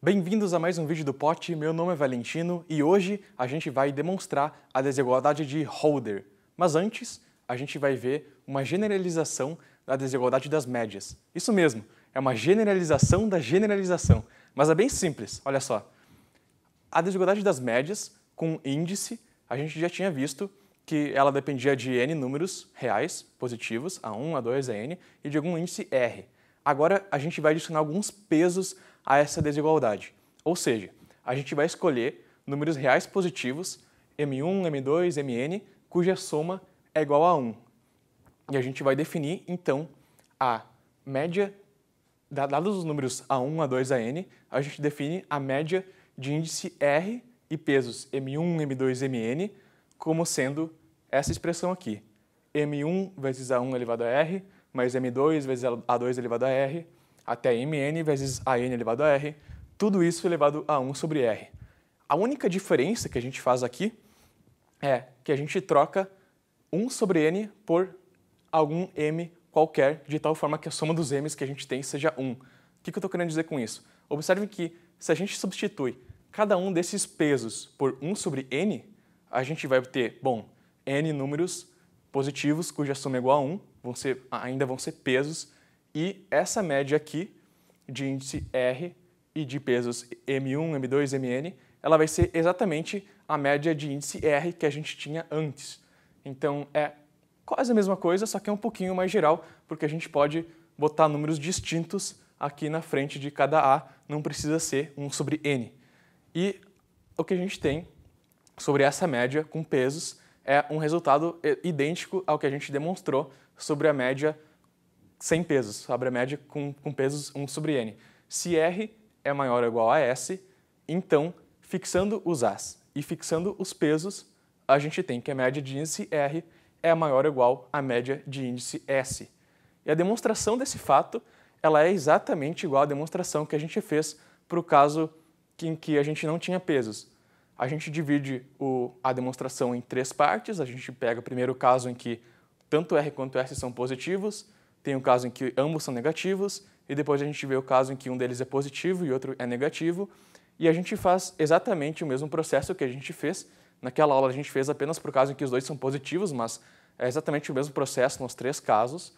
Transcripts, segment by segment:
Bem-vindos a mais um vídeo do POT, meu nome é Valentino e hoje a gente vai demonstrar a desigualdade de Holder. Mas antes, a gente vai ver uma generalização da desigualdade das médias. Isso mesmo, é uma generalização da generalização, mas é bem simples, olha só. A desigualdade das médias com índice, a gente já tinha visto que ela dependia de n números reais, positivos, A1, A2, A n, e de algum índice R. Agora a gente vai adicionar alguns pesos a essa desigualdade. Ou seja, a gente vai escolher números reais positivos, M1, M2, Mn, cuja soma é igual a 1. E a gente vai definir, então, a média, dados os números A1, A2, An, a gente define a média de índice R e pesos M1, M2, Mn como sendo essa expressão aqui. M1 vezes A1 elevado a R, mais M2 vezes A2 elevado a R, até Mn vezes An elevado a R, tudo isso elevado a 1 sobre R. A única diferença que a gente faz aqui é que a gente troca 1 sobre n por algum m qualquer, de tal forma que a soma dos m's que a gente tem seja 1. O que eu estou querendo dizer com isso? Observe que se a gente substitui cada um desses pesos por 1 sobre n, a gente vai ter, bom, n números positivos cuja soma é igual a 1, ainda vão ser pesos, e essa média aqui de índice R e de pesos M1, M2, Mn, ela vai ser exatamente a média de índice R que a gente tinha antes. Então é quase a mesma coisa, só que é um pouquinho mais geral, porque a gente pode botar números distintos aqui na frente de cada A, não precisa ser 1 sobre n. E o que a gente tem sobre essa média com pesos é um resultado idêntico ao que a gente demonstrou sobre a média sem pesos, sobre a média com pesos 1 sobre n. Se R é maior ou igual a S, então, fixando os A's e fixando os pesos, a gente tem que a média de índice R é maior ou igual à média de índice S. E a demonstração desse fato ela é exatamente igual à demonstração que a gente fez para o caso em que a gente não tinha pesos. A gente divide a demonstração em 3 partes. A gente pega primeiro o caso em que tanto R quanto S são positivos, tem o caso em que ambos são negativos, e depois a gente vê o caso em que um deles é positivo e outro é negativo, e a gente faz exatamente o mesmo processo que a gente fez. Naquela aula a gente fez apenas para o caso em que os dois são positivos, mas é exatamente o mesmo processo nos 3 casos.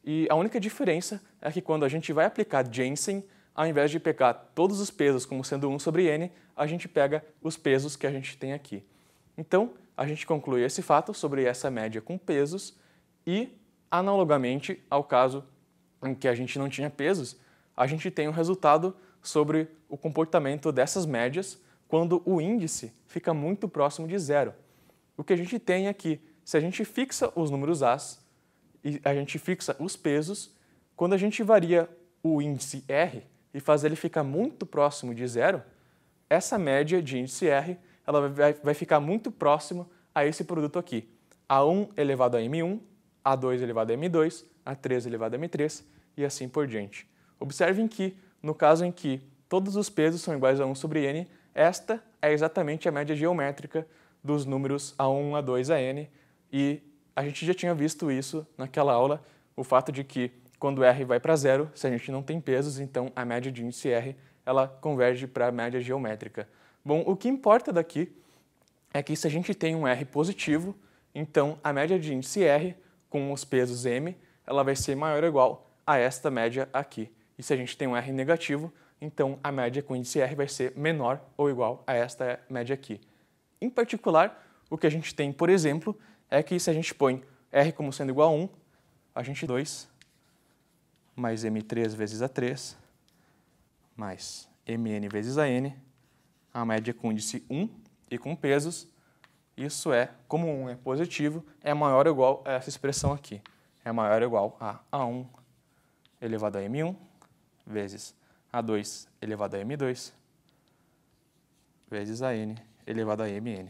E a única diferença é que quando a gente vai aplicar Jensen, ao invés de pegar todos os pesos como sendo 1 sobre n, a gente pega os pesos que a gente tem aqui. Então, a gente conclui esse fato sobre essa média com pesos e, analogamente ao caso em que a gente não tinha pesos, a gente tem um resultado sobre o comportamento dessas médias quando o índice fica muito próximo de zero. O que a gente tem é que, se a gente fixa os números A's e a gente fixa os pesos, quando a gente varia o índice R e faz ele ficar muito próximo de zero, essa média de índice R ela vai ficar muito próximo a esse produto aqui, A1 elevado a M1, A2 elevado a M2, A3 elevado a M3 e assim por diante. Observem que, no caso em que todos os pesos são iguais a 1 sobre n, esta é exatamente a média geométrica dos números A1, A2, An, e a gente já tinha visto isso naquela aula, o fato de que quando R vai para zero, se a gente não tem pesos, então a média de índice R ela converge para a média geométrica. Bom, o que importa daqui é que se a gente tem um R positivo, então a média de índice R com os pesos M, ela vai ser maior ou igual a esta média aqui. E se a gente tem um R negativo, então a média com índice R vai ser menor ou igual a esta média aqui. Em particular, o que a gente tem, por exemplo, é que se a gente põe R como sendo igual a 1, a gente 2 mais M3 vezes A3 mais Mn vezes An, a média com índice 1 e com pesos, isso é, como 1 é positivo, é maior ou igual a essa expressão aqui. É maior ou igual a A1 elevado a M1 vezes A2 elevado a M2 vezes An elevado a Mn.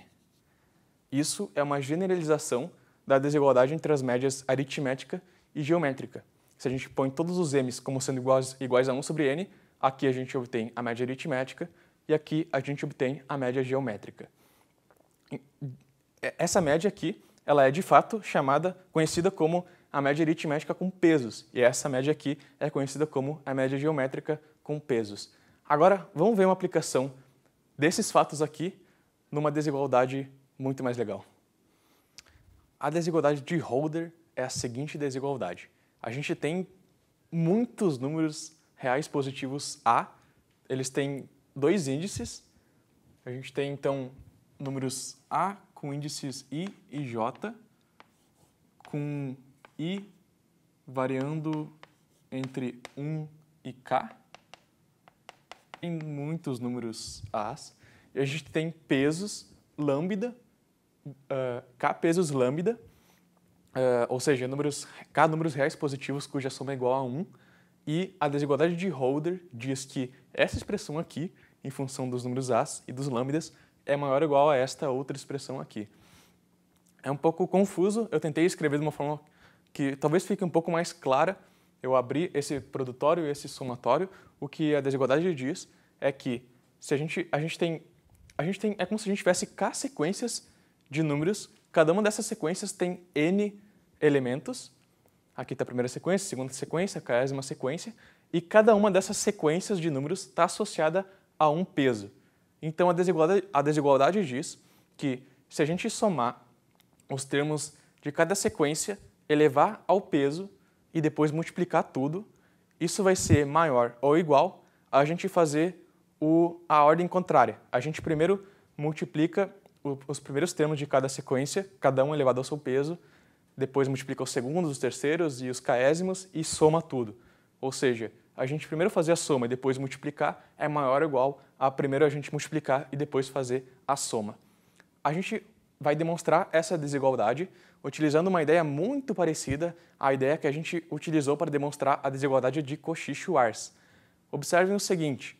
Isso é uma generalização da desigualdade entre as médias aritmética e geométrica. Se a gente põe todos os m's como sendo iguais a 1 sobre n, aqui a gente obtém a média aritmética e aqui a gente obtém a média geométrica. Essa média aqui, ela é de fato conhecida como a média aritmética com pesos, e essa média aqui é conhecida como a média geométrica com pesos. Agora, vamos ver uma aplicação desses fatos aqui numa desigualdade muito mais legal. A desigualdade de Holder é a seguinte desigualdade. A gente tem muitos números reais positivos A, eles têm dois índices. A gente tem, então, números A com índices I e J, com I variando entre 1 e K, em muitos números A's. E a gente tem pesos lambda, K pesos lambda, ou seja, K números reais positivos cuja soma é igual a 1, e a desigualdade de Holder diz que essa expressão aqui, em função dos números A's e dos lambdas, é maior ou igual a esta outra expressão aqui. É um pouco confuso, eu tentei escrever de uma forma que talvez fique um pouco mais clara. Eu abri esse produtório e esse somatório. O que a desigualdade diz é que se a gente tem é como se a gente tivesse K sequências de números, cada uma dessas sequências tem N elementos. Aqui está a primeira sequência, a segunda sequência, a 40ª sequência, e cada uma dessas sequências de números está associada a um peso. Então a desigualdade diz que se a gente somar os termos de cada sequência, elevar ao peso e depois multiplicar tudo, isso vai ser maior ou igual a gente fazer a ordem contrária. A gente primeiro multiplica os primeiros termos de cada sequência, cada um elevado ao seu peso, depois multiplica os segundos, os terceiros e os késsimos e soma tudo. Ou seja, a gente primeiro fazer a soma e depois multiplicar é maior ou igual a primeiro a gente multiplicar e depois fazer a soma. A gente vai demonstrar essa desigualdade utilizando uma ideia muito parecida à ideia que a gente utilizou para demonstrar a desigualdade de Cauchy-Schwarz. Observem o seguinte: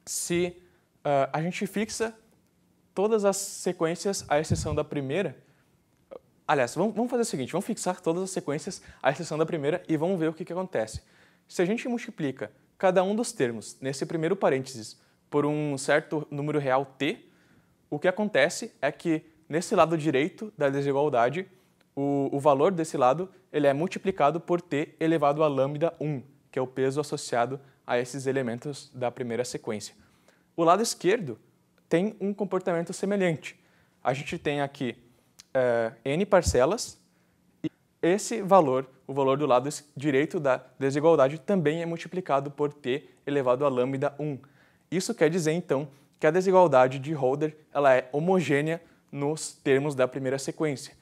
se a gente fixa todas as sequências à exceção da primeira, aliás, vamos fazer o seguinte, vamos fixar todas as sequências à exceção da primeira e vamos ver o que acontece. Se a gente multiplica cada um dos termos nesse primeiro parênteses por um certo número real t, o que acontece é que nesse lado direito da desigualdade, o valor desse lado ele é multiplicado por t elevado a lambda 1, que é o peso associado a esses elementos da primeira sequência. O lado esquerdo tem um comportamento semelhante. A gente tem aqui n parcelas e esse valor, o valor do lado direito da desigualdade, também é multiplicado por t elevado a lambda 1. Isso quer dizer, então, que a desigualdade de Holder ela é homogênea nos termos da primeira sequência.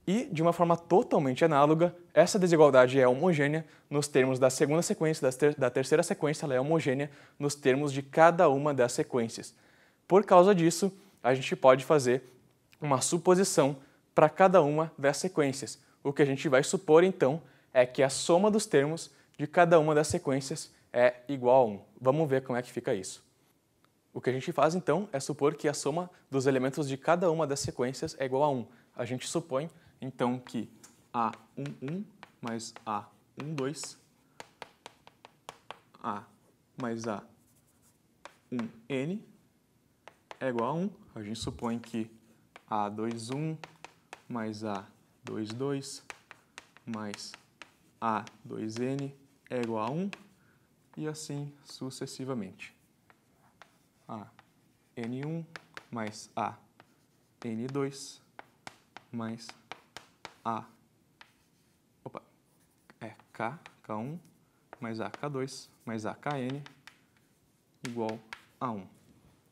E, de uma forma totalmente análoga, essa desigualdade é homogênea nos termos da segunda sequência, da terceira sequência, ela é homogênea nos termos de cada uma das sequências. Por causa disso, a gente pode fazer uma suposição para cada uma das sequências. O que a gente vai supor, então, é que a soma dos termos de cada uma das sequências é igual a 1. Vamos ver como é que fica isso. O que a gente faz, então, é supor que a soma dos elementos de cada uma das sequências é igual a 1. A gente supõe, então, que A11 mais A12, A mais A1N é igual a 1. A gente supõe que A21 mais A22 mais A2N é igual a 1 e assim sucessivamente. N1 mais N2 mais K1 mais K2 mais Kn igual a 1.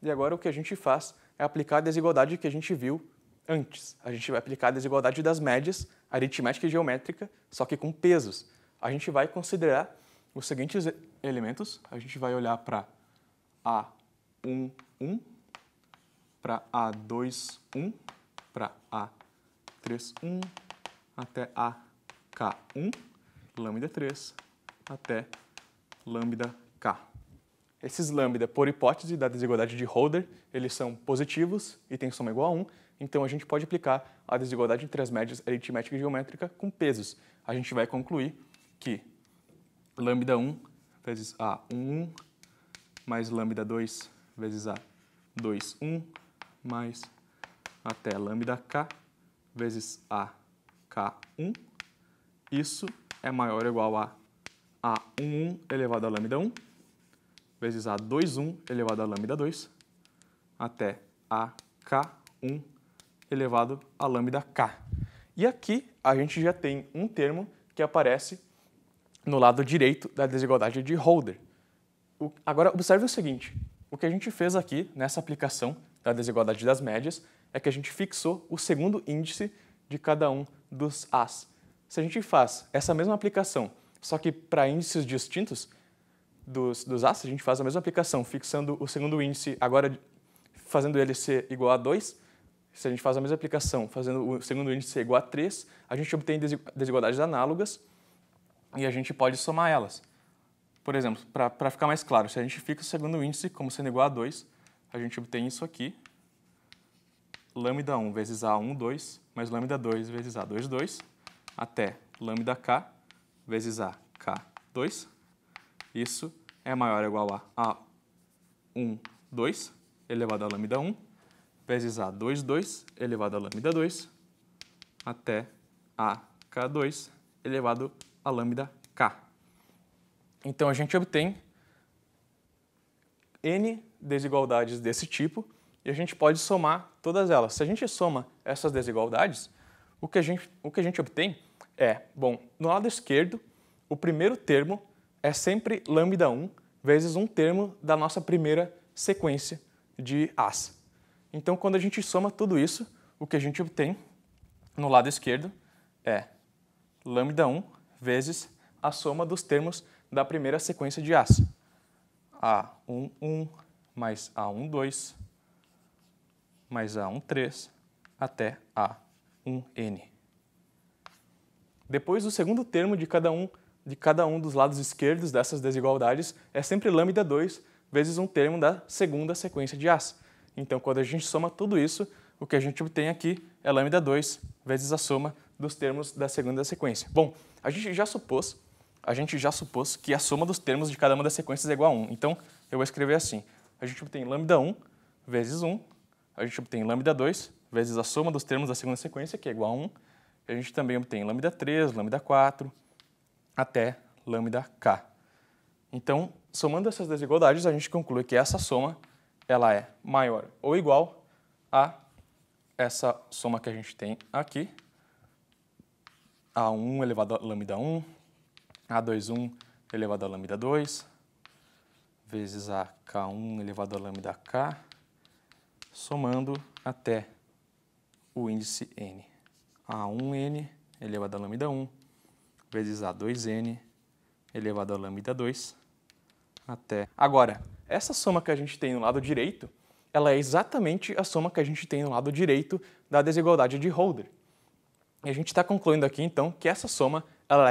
E agora o que a gente faz é aplicar a desigualdade que a gente viu antes. A gente vai aplicar a desigualdade das médias, aritmética e geométrica, só que com pesos. A gente vai considerar os seguintes elementos. A gente vai olhar para A11, para A21, para A31, até AK1, lambda 3, até lambda K. Esses lambda, por hipótese da desigualdade de Holder, eles são positivos e têm soma igual a 1, então a gente pode aplicar a desigualdade entre as médias aritmética e geométrica com pesos. A gente vai concluir que lambda 1 vezes A11 mais lambda 2 vezes A21 mais até lambda K vezes AK1. Isso é maior ou igual a A11 elevado a lambda 1 vezes A21 elevado a lambda 2 até AK1 elevado a lambda K. E aqui a gente já tem um termo que aparece no lado direito da desigualdade de Holder. Agora, observe o seguinte, o que a gente fez aqui nessa aplicação da desigualdade das médias é que a gente fixou o segundo índice de cada um dos As. Se a gente faz essa mesma aplicação, só que para índices distintos dos As, a gente faz a mesma aplicação, fixando o segundo índice, agora fazendo ele ser igual a 2, se a gente faz a mesma aplicação, fazendo o segundo índice ser igual a 3, a gente obtém desigualdades análogas e a gente pode somar elas. Por exemplo, para ficar mais claro, se a gente fica o segundo índice como sendo igual a 2, a gente obtém isso aqui, lambda 1 vezes A1, 2, mais lambda 2 vezes A2, 2, até lambda K vezes AK2. Isso é maior ou igual a A1, 2 elevado a lambda 1, vezes A2, 2 elevado a lambda 2, até AK2 elevado a lambda K. Então, a gente obtém N desigualdades desse tipo e a gente pode somar todas elas. Se a gente soma essas desigualdades, o que a gente obtém é, bom, no lado esquerdo, o primeiro termo é sempre lambda 1 vezes um termo da nossa primeira sequência de As. Então, quando a gente soma tudo isso, o que a gente obtém no lado esquerdo é lambda 1 vezes a soma dos termos da primeira sequência de As. A1, 1, mais A1, 2, mais A1, 3, até A1N. Depois, o segundo termo de cada um dos lados esquerdos dessas desigualdades é sempre lambda 2 vezes um termo da segunda sequência de As. Então, quando a gente soma tudo isso, o que a gente obtém aqui é lambda 2 vezes a soma dos termos da segunda sequência. Bom, a gente já supôs que a soma dos termos de cada uma das sequências é igual a 1. Então, eu vou escrever assim. A gente obtém lambda 1 vezes 1. A gente obtém lambda 2 vezes a soma dos termos da segunda sequência, que é igual a 1. A gente também obtém lambda 3, lambda 4, até lambda K. Então, somando essas desigualdades, a gente conclui que essa soma ela é maior ou igual a essa soma que a gente tem aqui. A1 elevado a lambda 1. A21 elevado a lambda 2, vezes a K1 elevado a lambda K, somando até o índice N. A1N elevado a lambda 1, vezes A2N elevado a lambda 2, até... Agora, essa soma que a gente tem no lado direito, ela é exatamente a soma que a gente tem no lado direito da desigualdade de Holder. E a gente está concluindo aqui, então, que essa soma